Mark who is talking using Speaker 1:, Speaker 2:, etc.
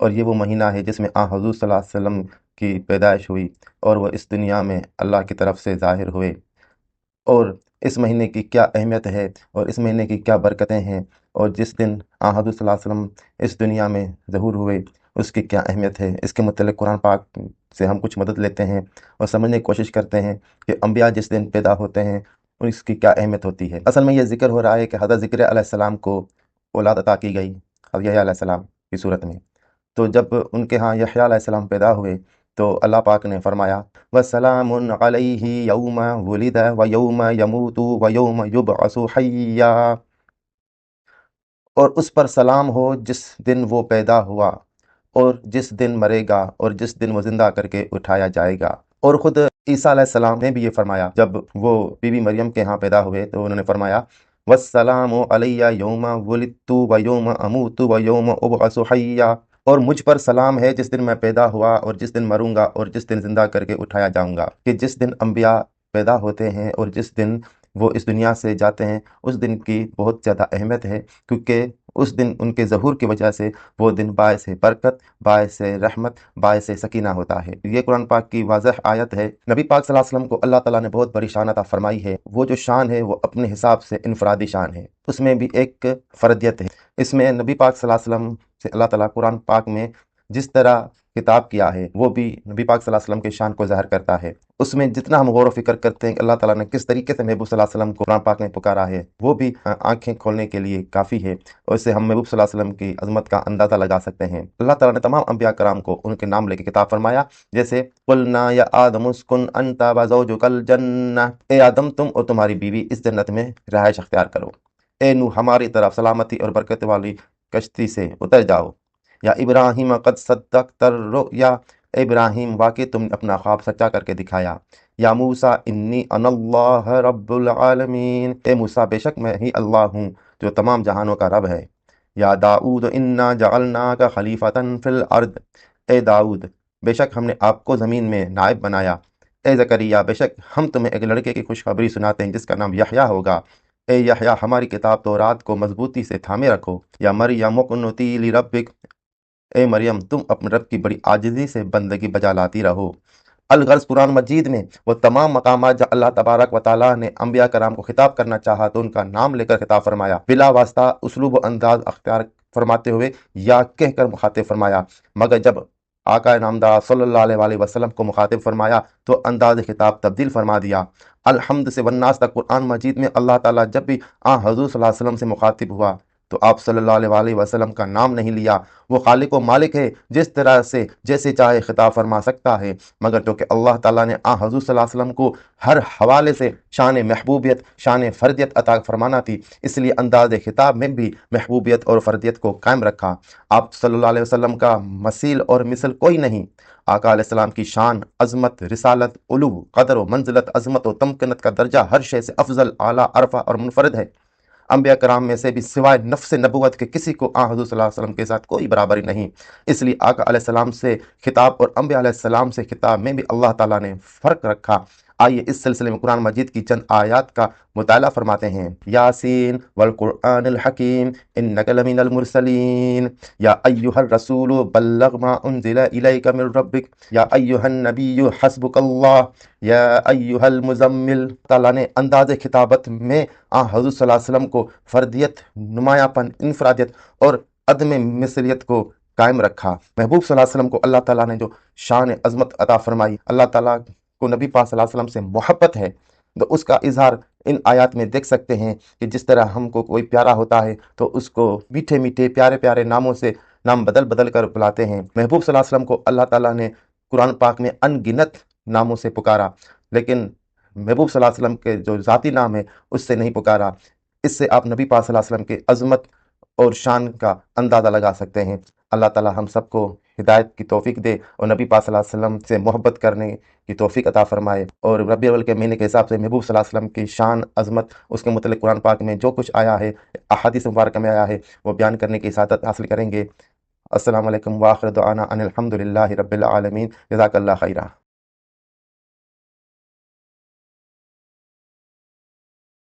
Speaker 1: اور یہ وہ مہینہ ہے جس میں حضور صلی اللہ علیہ وسلم کی پیدائش ہوئی اور وہ اس دنیا میں اللہ کی طرف سے ظاہر ہوئے۔ اور اس مہینے کی کیا اہمیت ہے اور اس مہینے کی کیا برکتیں ہیں، اور جس دن حضور صلی اللہ علیہ وسلم اس دنیا میں ظہور ہوئے اس کی کیا اہمیت ہے، اس کے متعلق قرآن پاک سے ہم کچھ مدد لیتے ہیں اور سمجھنے کی کوشش کرتے ہیں کہ انبیاء جس دن پیدا ہوتے ہیں اس کی کیا اہمیت ہوتی ہے۔ اصل میں یہ ذکر ہو رہا ہے کہ حضرت ذکر علیہ السلام کو اولاد عطا کی گئی حضرت یحییٰ علیہ السلام کی صورت میں۔ تو جب ان کے ہاں یحییٰ علیہ السلام پیدا ہوئے تو اللہ پاک نے فرمایا وَسَلَامٌ عَلَيْهِ يَوْمَ وُلِدَ وَيَوْمَ يَمُوتُ وَيَوْمَ يُبْعَثُ حَيًّا، اور اس پر سلام ہو جس دن وہ پیدا ہوا اور جس دن مرے گا اور جس دن وہ زندہ کر کے اٹھایا جائے گا۔ اور خود عیسیٰ علیہ السلام نے بھی یہ فرمایا جب وہ بی بی مریم کے ہاں پیدا ہوئے تو انہوں نے فرمایا وَالسَّلَامُ عَلَيَّ يَوْمَ وُلِدتُّ وَيَوْمَ أَمُوتُ وَيَوْمَ أُبْعَثُ حَيًّا، اور مجھ پر سلام ہے جس دن میں پیدا ہوا اور جس دن مروں گا اور جس دن زندہ کر کے اٹھایا جاؤں گا۔ کہ جس دن انبیاء پیدا ہوتے ہیں اور جس دن وہ اس دنیا سے جاتے ہیں اس دن کی بہت زیادہ اہمیت ہے، کیونکہ اس دن ان کے ظہور کی وجہ سے وہ دن باعث برکت، باعث رحمت، باعث سکینہ ہوتا ہے۔ یہ قرآن پاک کی واضح آیت ہے۔ نبی پاک صلی اللہ علیہ وسلم کو اللہ تعالیٰ نے بہت بڑی شان عطا فرمائی ہے۔ وہ جو شان ہے وہ اپنے حساب سے انفرادی شان ہے، اس میں بھی ایک فردیت ہے۔ اس میں نبی پاک صلی اللہ علیہ وسلم سے اللہ تعالیٰ قرآن پاک میں جس طرح خطاب کیا ہے وہ بھی نبی پاک صلی اللہ علیہ وسلم کے شان کو ظاہر کرتا ہے۔ اس میں جتنا ہم غور و فکر کرتے ہیں کہ اللہ تعالیٰ نے کس طریقے سے محبوب صلی اللہ علیہ وسلم کو قرآن پاک میں پکارا ہے، وہ بھی آنکھیں کھولنے کے لیے کافی ہے، اور اس سے ہم محبوب صلی اللہ علیہ وسلم کی عظمت کا اندازہ لگا سکتے ہیں۔ اللہ تعالیٰ نے تمام انبیاء کرام کو ان کے نام لے کے خطاب فرمایا، جیسے قُلْنَا يَا آدَمُ اسْكُنْ أَنْتَ وَزَوْجُكَ الْجَنَّةَ، اے آدم تم اور تمہاری بیوی اس جنت میں رہائش اختیار کرو۔ اے نوح ہماری طرف سلامتی اور برکت والی کشتی سے اتر جاؤ۔ یا ابراہیم قد صدقت الرؤیا، اے ابراہیم واقعی تم نے اپنا خواب سچا کر کے دکھایا۔ یا موسیٰ انی انا اللہ رب العالمین، اے موسیٰ بے شک میں ہی اللہ ہوں جو تمام جہانوں کا رب ہے۔ یا داؤد انا جعلناک خلیفۃ فی الارض، اے داؤد بے شک ہم نے آپ کو زمین میں نائب بنایا۔ اے زکریا بے شک ہم تمہیں ایک لڑکے کی خوشخبری سناتے ہیں جس کا نام یحییٰ ہوگا۔ اے یحییٰ ہماری کتاب تورات کو مضبوطی سے تھامے رکھو۔ یا مریم اقنتی لربک، اے مریم تم اپنے رب کی بڑی عاجزی سے بندگی بجا لاتی رہو۔ الغرض قرآن مجید میں وہ تمام مقامات جہاں اللہ تبارک و تعالیٰ نے انبیاء کرام کو خطاب کرنا چاہا تو ان کا نام لے کر خطاب فرمایا، بلا واسطہ اسلوب و انداز اختیار فرماتے ہوئے یا کہہ کر مخاطب فرمایا، مگر جب آقا نامدار صلی اللہ علیہ وسلم کو مخاطب فرمایا تو انداز خطاب تبدیل فرما دیا۔ الحمد سے والناس تک قرآن مجید میں اللہ تعالیٰ جب بھی حضور صلی اللہ علیہ وسلم سے مخاطب ہوا تو آپ صلی اللہ علیہ وسلم کا نام نہیں لیا۔ وہ خالق و مالک ہے، جس طرح سے جیسے چاہے خطاب فرما سکتا ہے، مگر چونکہ اللہ تعالیٰ نے حضور صلی اللہ علیہ وسلم کو ہر حوالے سے شان محبوبیت، شان فردیت عطا فرمانا تھی، اس لیے انداز خطاب میں بھی محبوبیت اور فردیت کو قائم رکھا۔ آپ صلی اللہ علیہ وسلم کا مثیل اور مثل کوئی نہیں۔ آقا علیہ السلام کی شان، عظمت، رسالت، علو، قدر و منزلت، عظمت و تمکنت کا درجہ ہر شے سے افضل، اعلیٰ، عرفہ اور منفرد ہے۔ انبیاء کرام میں سے بھی سوائے نفس نبوت کے کسی کو حضور صلی اللہ علیہ وسلم کے ساتھ کوئی برابری نہیں، اس لیے آقا علیہ السلام سے خطاب اور انبیاء علیہ السلام سے خطاب میں بھی اللہ تعالیٰ نے فرق رکھا۔ آئیے اس سلسلے میں قرآن مجید کی چند آیات کا مطالعہ فرماتے ہیں۔ یاسین والقرآن الحکیم انک لمن المرسلین، یا ایہا الرسول بلغ ما انزل الیک من ربک، یا ایہا النبی حسبک اللہ، یا ایہا المزمل۔ تعالیٰ نے انداز خطابت میں حضور صلی اللہ علیہ وسلم کو فردیت، نمایاں پن، انفرادیت اور عدم مثلیت کو قائم رکھا۔ محبوب صلی اللہ علیہ وسلم کو اللہ تعالیٰ نے جو شان عظمت عطا فرمائی، اللہ تعالیٰ کو نبی پاک صلی اللہ علیہ وسلم سے محبت ہے، تو اس کا اظہار ان آیات میں دیکھ سکتے ہیں کہ جس طرح ہم کو کوئی پیارا ہوتا ہے تو اس کو میٹھے میٹھے پیارے پیارے ناموں سے نام بدل بدل کر بلاتے ہیں۔ محبوب صلی اللہ علیہ وسلم کو اللہ تعالیٰ نے قرآن پاک میں ان گنت ناموں سے پکارا، لیکن محبوب صلی اللہ علیہ وسلم کے جو ذاتی نام ہے اس سے نہیں پکارا۔ اس سے آپ نبی پاک صلی اللہ علیہ وسلم کے عظمت اور شان کا اندازہ لگا سکتے ہیں۔ اللہ تعالیٰ ہم سب کو ہدایت کی توفیق دے اور نبی پاک صلی اللہ علیہ وسلم سے محبت کرنے کی توفیق عطا فرمائے، اور ربیع الاول کے مہینے کے حساب سے محبوب صلی اللہ علیہ وسلم کی شان، عظمت، اس کے متعلق قرآن پاک میں جو کچھ آیا ہے، احادیث مبارکہ میں آیا ہے، وہ بیان کرنے کی سعادت حاصل کریں گے۔ السلام علیکم وآخر دعوانا ان الحمد للہ رب العالمین۔ جزاک اللہ خیرہ۔